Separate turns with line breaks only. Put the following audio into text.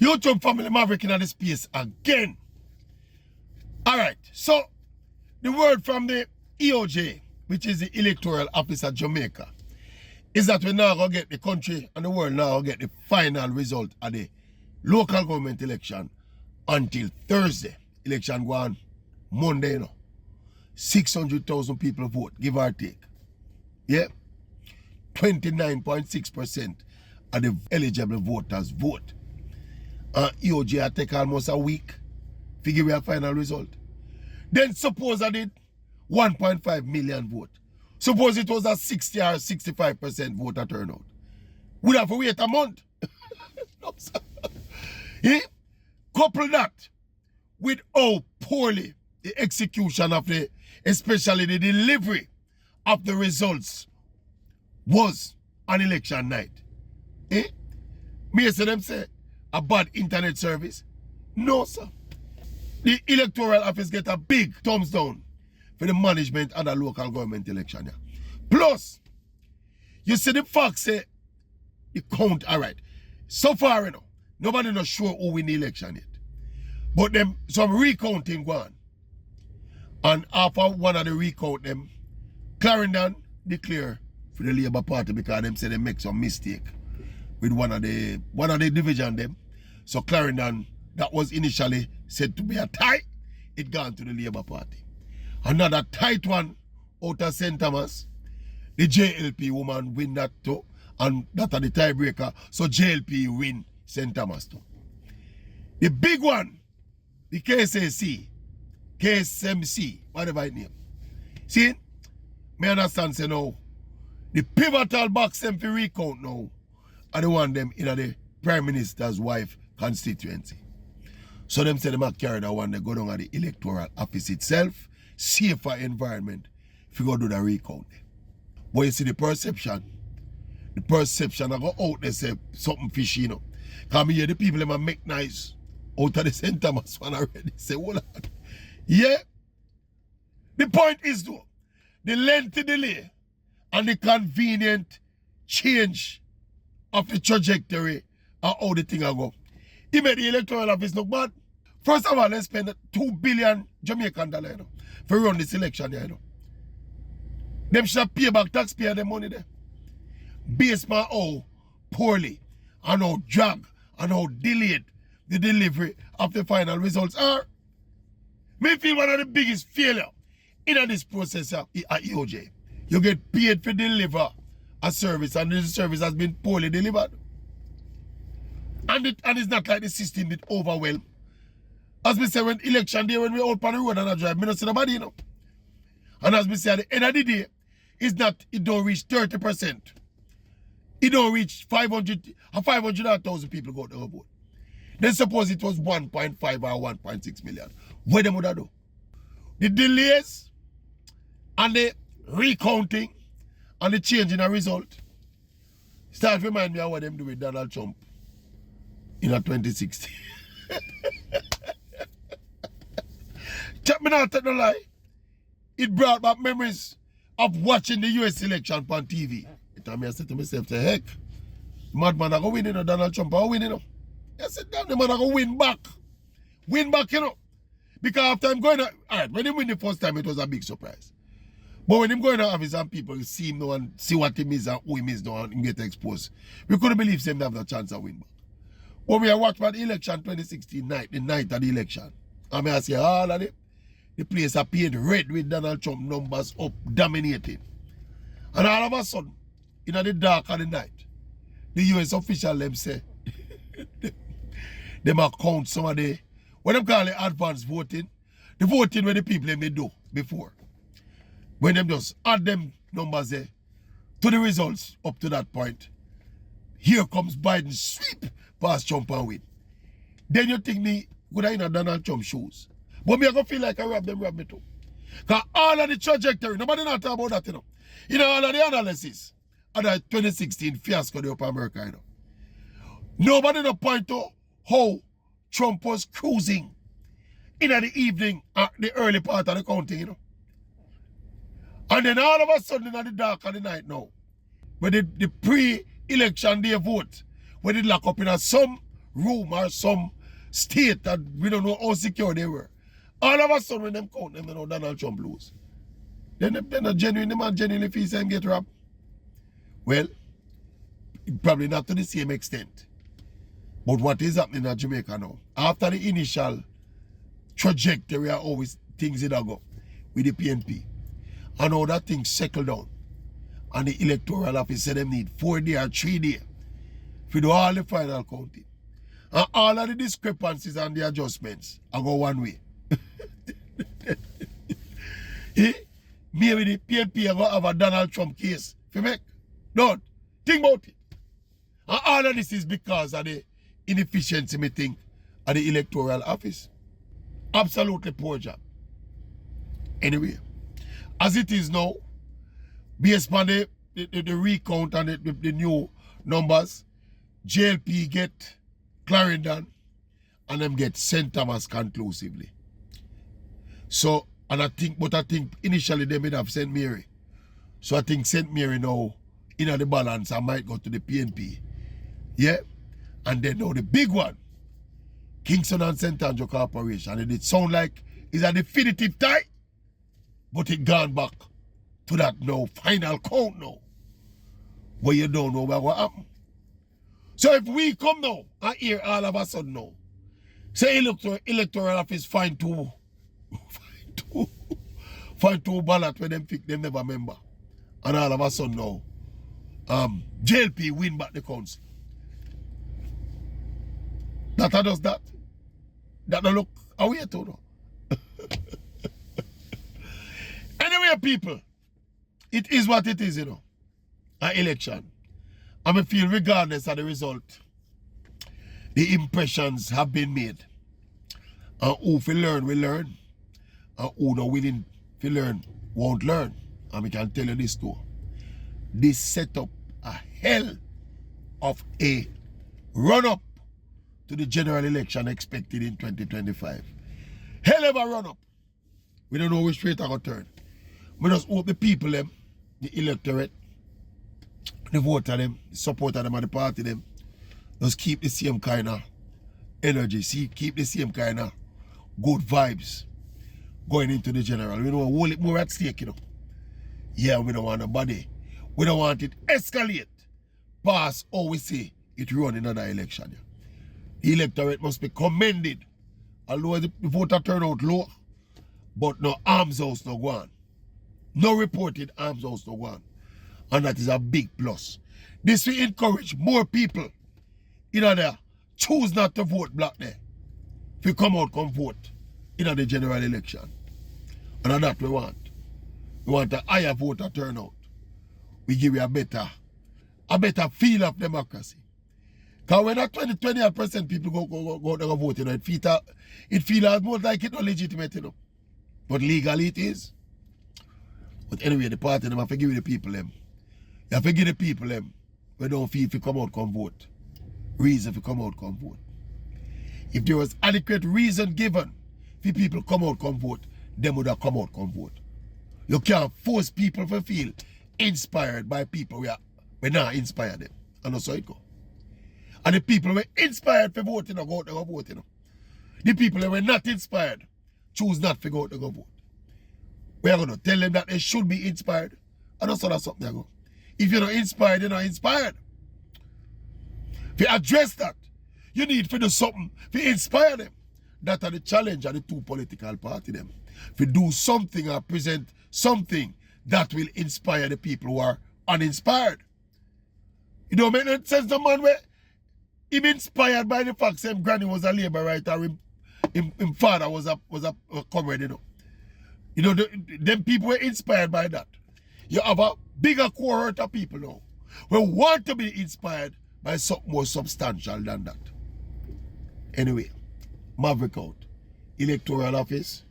YouTube family maverick in the space again. Alright, so the word from the EOJ, which is the Electoral Office of Jamaica, is that we now going to get the country and the world now going to get the final result of the local government election until Thursday. Election go on Monday, you know. 600,000 people vote, give or take. Yeah? 29.6% of the eligible voters vote. EOJ will take almost a week to give you a final result. Then suppose I did 1.5 million vote. Suppose it was a 60 or 65% voter turnout. We'd have to wait a month. No, eh? Couple that with how poorly the execution of the, especially the delivery of the results was on election night. Eh? Me say them say a bad internet service. No, sir. The electoral office get a big thumbs down for the management of the local government election. Yeah. Plus, you see the facts say the count, all right. So far, you know, nobody not sure who win the election yet. But them some recounting go on. And after one of the recount them, Clarendon declare for the Labour Party because them say they make some mistake with one of the division them. So Clarendon, that was initially said to be a tie, it gone to the Labour Party. Another tight one out of St. Thomas, the JLP woman win that too, and that are the tiebreaker, so JLP win St. Thomas too. The big one, the KSMC, whatever it name. See, me understand say now, the pivotal box them for recount now, are the one them in the Prime Minister's wife constituency. So them say they might carry that one, they go down at the electoral office itself, safer environment, if you go do the recount. But you see the perception I go out there say something fishy, you know. Because me hear the people them make nice out of the St. Thomas one already. Say, hold on. Yeah. The point is though, the lengthy delay and the convenient change of the trajectory of how the thing will go. He made the electoral office look bad. First of all, let's spend $2 billion Jamaican dollars, you know, for run this election, you know. Them should pay back taxpayer their money there. Based on how poorly and how drag and how delayed the delivery of the final results are. Me feel one of the biggest failure in this process at EOJ. You get paid to deliver a service and the service has been poorly delivered. And it's not like the system that overwhelmed. As we say, when election day, when we out on the road and I drive, me not see nobody, you know. And as we say, at the end of the day, it don't reach 30%. It don't reach 500,000 people go to vote. Then suppose it was 1.5 or 1.6 million. What them would have do? The delays and the recounting and the change in the result start to remind me of what them do with Donald Trump in 2016. Check me not tell no lie. It brought back memories of watching the US election on TV. It time I said to myself, the heck, madman I go win, you know, Donald Trump I win, you know. I said, damn, the man I go win back. Win back, you know. Because after I'm going to, alright, when he win the first time, it was a big surprise. But when him going to office and people see him now and see what him is and who him is now and get exposed, we couldn't believe him have the chance to win back. When we watched about the election 2016 night, the night of the election, and I say all of them, the place appeared red with Donald Trump numbers up, dominating. And all of a sudden, in the dark of the night, the US official them say, them account some of the, what them call it advance voting, the voting where the people them they do before. When them just add them numbers there to the results up to that point, here comes Biden sweep past Trump and win. Then you think me would I in a Donald Trump shoes. But me I go feel like I rob me too. Because all of the trajectory, nobody not talk about that, you know. You know, all of the analysis of the 2016 fiasco of America, you know. Nobody no point to how Trump was cruising in the evening at the early part of the counting, you know. And then all of a sudden in the dark of the night now, where the pre-election day vote, where they lock up in some room or some state that we don't know how secure they were. All of a sudden when them count them, you know, Donald Trump lose. Then they're not genuine, the man genuinely feels him get robbed. Well, probably not to the same extent. But what is happening in Jamaica now? After the initial trajectory of always things in go with the PNP, and all that thing settled down, and the electoral office said them need 4 days or 3 days to do all the final counting. And all of the discrepancies and the adjustments are go one way. Maybe the PNP are going to have a Donald Trump case. If you make, don't think about it. And all of this is because of the inefficiency, me think, of the electoral office. Absolutely poor job. Anyway, as it is now, based on the recount and the new numbers, JLP get Clarendon and them get St. Thomas conclusively. So, and I think initially they may have St. Mary. So I think St. Mary now, in the balance, I might go to the PNP. Yeah? And then now the big one, Kingston and St. Andrew Corporation. And it sound like it's a definitive tie, but it gone back to that now final count now, where you don't know what happened. So if we come now and hear all of a sudden now, say electoral office find two ballot where them pick them never member, and all of a sudden now, JLP win back the council. That does that. That don't look away to no. Anyway, people, it is what it is, you know. An election. I feel regardless of the result, the impressions have been made. And who will learn, will learn. And who not willing to learn, won't learn. And we can tell you this too. This set up a hell of a run-up to the general election expected in 2025. Hell of a run-up. We don't know which way it's going to turn. We just hope the people, them, the electorate, the voter, them, the supporter, them, and the party, them, just keep the same kind of energy, keep the same kind of good vibes going into the general. We don't want to hold it more at stake, you know. Yeah, we don't want nobody. We don't want it escalate past how we say it run in another election. Yeah. The electorate must be commended. Although the voter turnout low, but no arms house no go on. No reported arms house no go on. And that is a big plus. This will encourage more people in there choose not to vote black there. If you come out, come vote in the general election. And that's what we want. We want a higher voter turnout. We give you a better feel of democracy. Because when that 20% people go to vote, you know, it feels almost like it's not legitimate, you know. But legally it is. But anyway, the party, them have to give the people them. You have to give the people them. We don't feel if you come out, come vote. Reason if you come out, come vote. If there was adequate reason given for people come out, come vote, them would have come out, come vote. You can't force people to feel inspired by people we not inspire them. And that's how it go. And the people who were inspired for voting, go out, they go vote, you know. The people who were not inspired, choose not to go out, they go vote. We are going to tell them that they should be inspired. And that's something they go. If you're not inspired, you're not inspired. If you address that, you need to do something to inspire them. That are the challenge of the two political parties. Them. If you do something or present something that will inspire the people who are uninspired. It don't make no sense the man where he be inspired by the fact that granny was a labor writer, him father was a comrade, you know. You know, them people were inspired by that. You have a bigger cohort of people now who want to be inspired by something more substantial than that. Anyway, Maverick out. Electoral office.